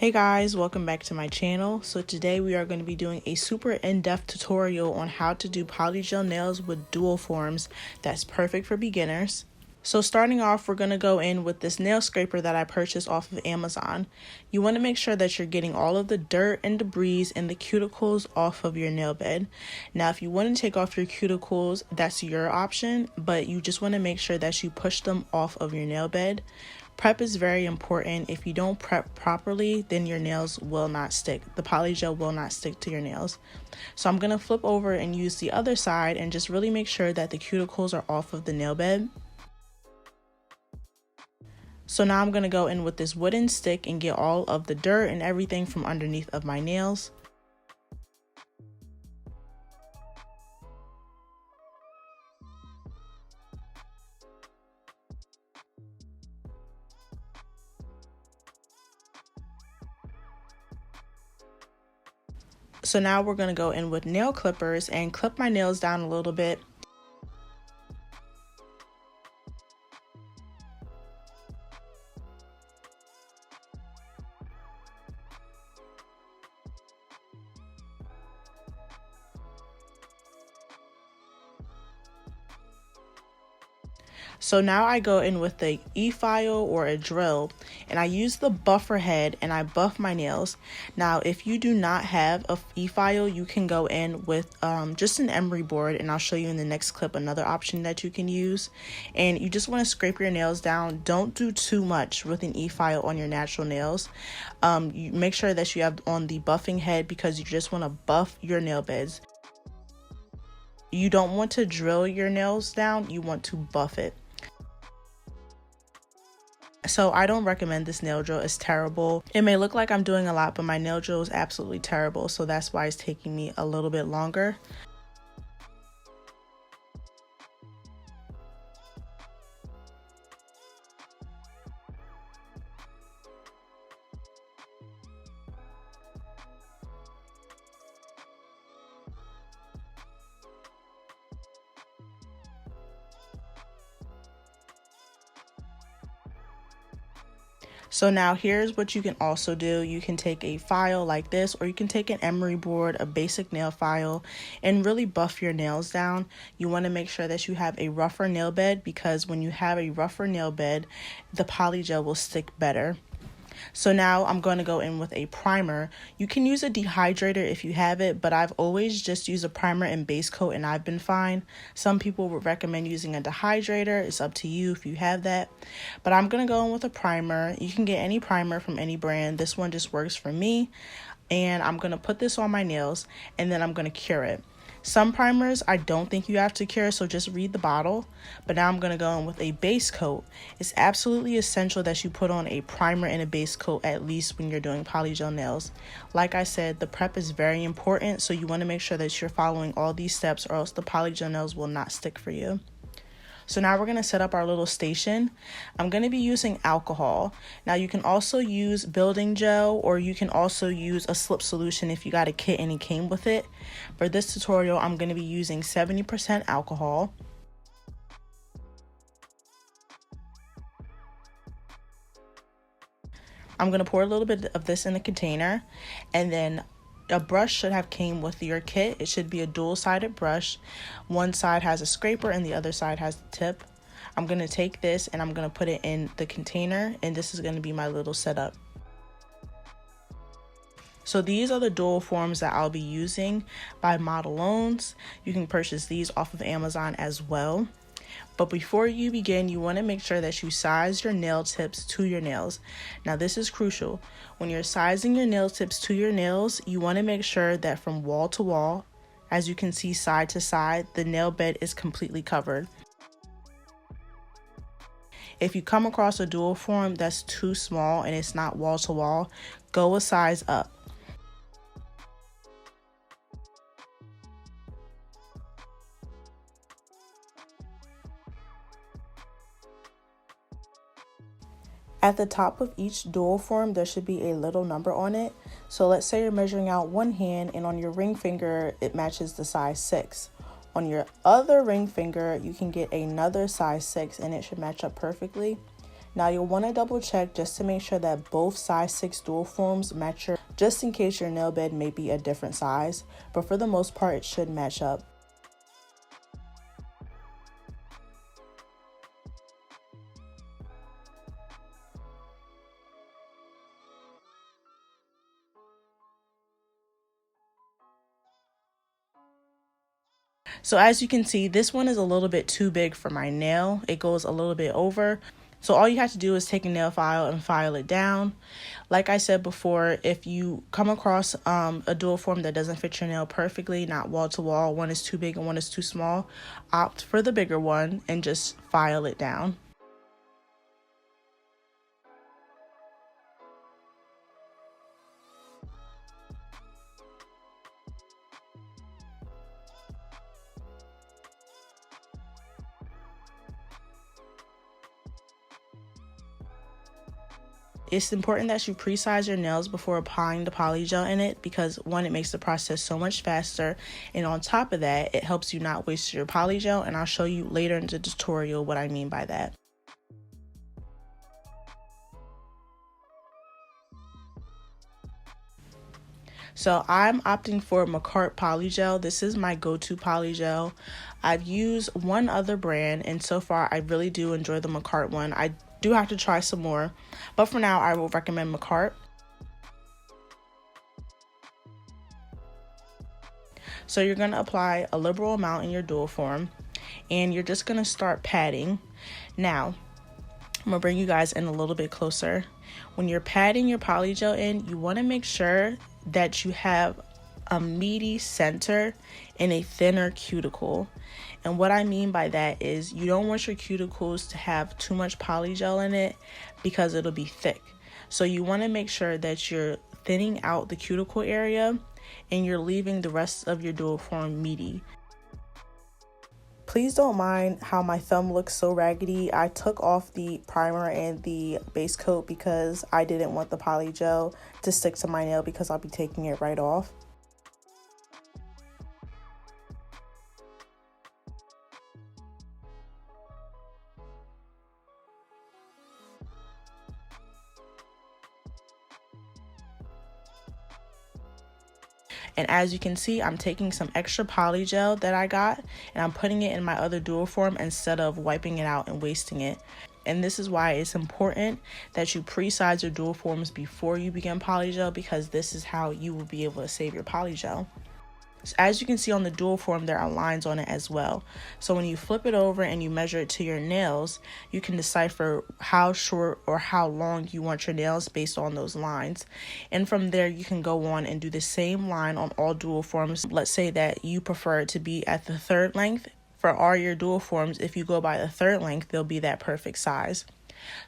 Hey guys, welcome back to my channel. So today we are going to be doing a super in-depth tutorial on how to do polygel nails with dual forms that's perfect for beginners. So starting off, we're going to go in with this nail scraper that I purchased off of Amazon. You want to make sure that you're getting all of the dirt and debris and the cuticles off of your nail bed. Now, if you want to take off your cuticles, that's your option, but you just want to make sure that you push them off of your nail bed. Prep is very important. If you don't prep properly, then your nails will not stick. The polygel will not stick to your nails. So I'm going to flip over and use the other side and just really make sure that the cuticles are off of the nail bed. So now I'm going to go in with this wooden stick and get all of the dirt and everything from underneath of my nails. So now we're going to go in with nail clippers and clip my nails down a little bit. So now I go in with the e-file or a drill and I use the buffer head and I buff my nails. Now if you do not have a e-file, you can go in with just an emery board, and I'll show you in the next clip another option that you can use. And you just want to scrape your nails down. Don't do too much with an e-file on your natural nails. You make sure that you have on the buffing head because you just want to buff your nail beds. You don't want to drill your nails down, you want to buff it. So I don't recommend this nail drill. It's terrible. It may look like I'm doing a lot, but my nail drill is absolutely terrible. So that's why it's taking me a little bit longer. So now here's what you can also do. You can take a file like this, or you can take an emery board, a basic nail file, and really buff your nails down. You want to make sure that you have a rougher nail bed, because when you have a rougher nail bed, the polygel will stick better. So now I'm going to go in with a primer. You can use a dehydrator if you have it, but I've always just used a primer and base coat and I've been fine. Some people would recommend using a dehydrator. It's up to you if you have that. But I'm going to go in with a primer. You can get any primer from any brand. This one just works for me. And I'm going to put this on my nails and then I'm going to cure it. Some primers I don't think you have to cure, so just read the bottle. But now I'm going to go in with a base coat. It's absolutely essential that you put on a primer and a base coat at least when you're doing polygel nails. Like I said, the prep is very important, so you want to make sure that you're following all these steps, or else the polygel nails will not stick for you. So now we're going to set up our little station. I'm going to be using alcohol. Now you can also use building gel, or you can also use a slip solution if you got a kit and it came with it. For this tutorial, I'm going to be using 70% alcohol. I'm going to pour a little bit of this in the container, and then a brush should have came with your kit. It should be a dual-sided brush. One side has a scraper and the other side has the tip. I'm going to take this and I'm going to put it in the container, and this is going to be my little setup. So these are the dual forms that I'll be using by Modelones. You can purchase these off of Amazon as well. But before you begin, you want to make sure that you size your nail tips to your nails. Now this is crucial. When you're sizing your nail tips to your nails, you want to make sure that from wall to wall, as you can see side to side, the nail bed is completely covered. If you come across a dual form that's too small and it's not wall to wall, go a size up. At the top of each dual form, there should be a little number on it. So let's say you're measuring out one hand, and on your ring finger, it matches the size 6. On your other ring finger, you can get another size 6 and it should match up perfectly. Now you'll want to double check just to make sure that both size 6 dual forms match your, just in case your nail bed may be a different size, but for the most part it should match up. So as you can see, this one is a little bit too big for my nail. It goes a little bit over. So all you have to do is take a nail file and file it down. Like I said before, if you come across a dual form that doesn't fit your nail perfectly, not wall to wall, one is too big and one is too small, opt for the bigger one and just file it down. It's important that you pre-size your nails before applying the polygel in it because one, it makes the process so much faster, and on top of that, it helps you not waste your polygel, and I'll show you later in the tutorial what I mean by that. So I'm opting for Macart Polygel. This is my go-to polygel. I've used one other brand, and so far I really do enjoy the Macart one. I do have to try some more, but for now I will recommend Macart. So you're going to apply a liberal amount in your dual form, and you're just going to start patting. Now I'm going to bring you guys in a little bit closer. When you're patting your polygel in, you want to make sure that you have a meaty center and a thinner cuticle. And what I mean by that is you don't want your cuticles to have too much polygel in it because it'll be thick. So you want to make sure that you're thinning out the cuticle area and you're leaving the rest of your dual form meaty. Please don't mind how my thumb looks so raggedy. I took off the primer and the base coat because I didn't want the polygel to stick to my nail because I'll be taking it right off. And as you can see, I'm taking some extra polygel that I got and I'm putting it in my other dual form instead of wiping it out and wasting it. And this is why it's important that you pre-size your dual forms before you begin polygel, because this is how you will be able to save your polygel. So as you can see on the dual form, there are lines on it as well. So when you flip it over and you measure it to your nails, you can decipher how short or how long you want your nails based on those lines. And from there, you can go on and do the same line on all dual forms. Let's say that you prefer it to be at the third length. For all your dual forms, if you go by the third length, they'll be that perfect size.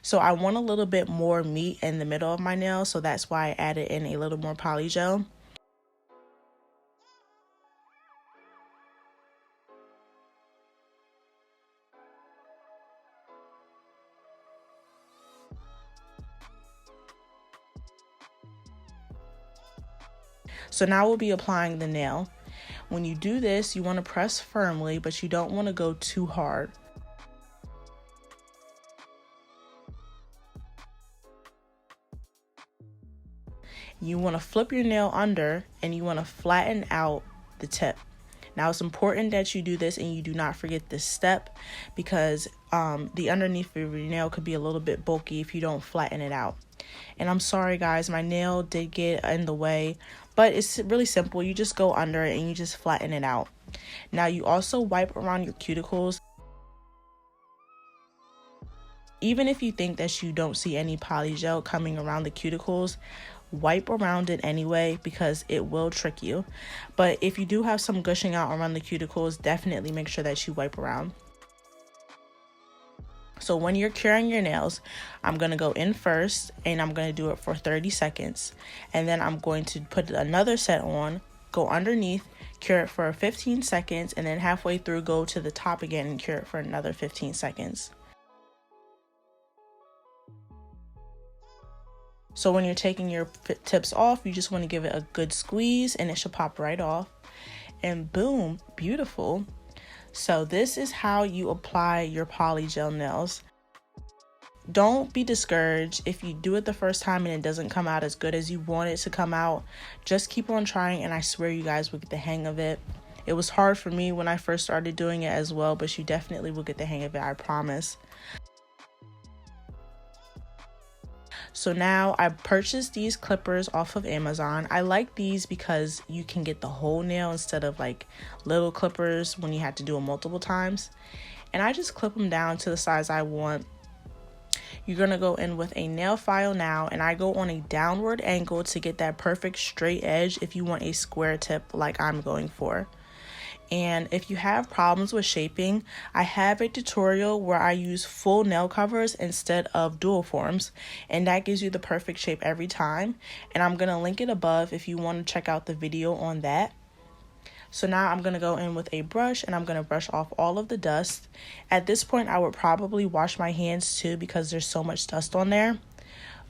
So I want a little bit more meat in the middle of my nail, so that's why I added in a little more polygel. So now we'll be applying the nail. When you do this, you want to press firmly, but you don't want to go too hard. You want to flip your nail under and you want to flatten out the tip. Now it's important that you do this and you do not forget this step because the underneath of your nail could be a little bit bulky if you don't flatten it out. And I'm sorry guys, my nail did get in the way, but it's really simple. You just go under it and you just flatten it out. Now you also wipe around your cuticles. Even if you think that you don't see any polygel coming around the cuticles, wipe around it anyway because it will trick you. But if you do have some gushing out around the cuticles, definitely make sure that you wipe around. So when you're curing your nails, I'm going to go in first and I'm going to do it for 30 seconds. And then I'm going to put another set on, go underneath, cure it for 15 seconds, and then halfway through go to the top again and cure it for another 15 seconds. So when you're taking your tips off, you just want to give it a good squeeze and it should pop right off. And boom, beautiful. So this is how you apply your polygel nails. don't be discouraged if you do it the first time and it doesn't come out as good as you want it to come out. Just keep on trying, and I swear you guys will get the hang of it. It was hard for me when I first started doing it as well, but you definitely will get the hang of it, I promise. So now I purchased these clippers off of Amazon. I like these because you can get the whole nail instead of like little clippers when you have to do them multiple times. And I just clip them down to the size I want. You're going to go in with a nail file now, and I go on a downward angle to get that perfect straight edge if you want a square tip like I'm going for. And if you have problems with shaping, I have a tutorial where I use full nail covers instead of dual forms, and that gives you the perfect shape every time. And I'm going to link it above if you want to check out the video on that. So now I'm going to go in with a brush, and I'm going to brush off all of the dust. At this point, I would probably wash my hands too because there's so much dust on there.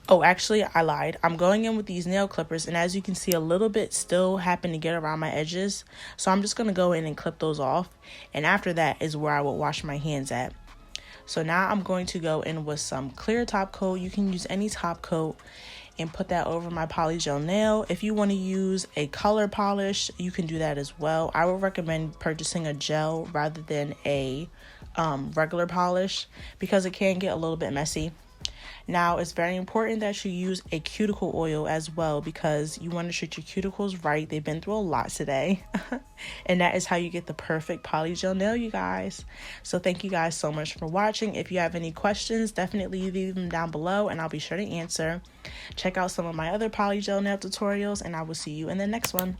Oh, actually, I lied. I'm going in with these nail clippers, and as you can see, a little bit still happened to get around my edges. So I'm just going to go in and clip those off, and after that is where I will wash my hands at. So now I'm going to go in with some clear top coat. You can use any top coat and put that over my polygel nail. If you want to use a color polish, you can do that as well. I would recommend purchasing a gel rather than a regular polish because it can get a little bit messy. Now, it's very important that you use a cuticle oil as well because you want to treat your cuticles right. They've been through a lot today. And that is how you get the perfect polygel nail, you guys. So thank you guys so much for watching. If you have any questions, definitely leave them down below and I'll be sure to answer. Check out some of my other polygel nail tutorials, and I will see you in the next one.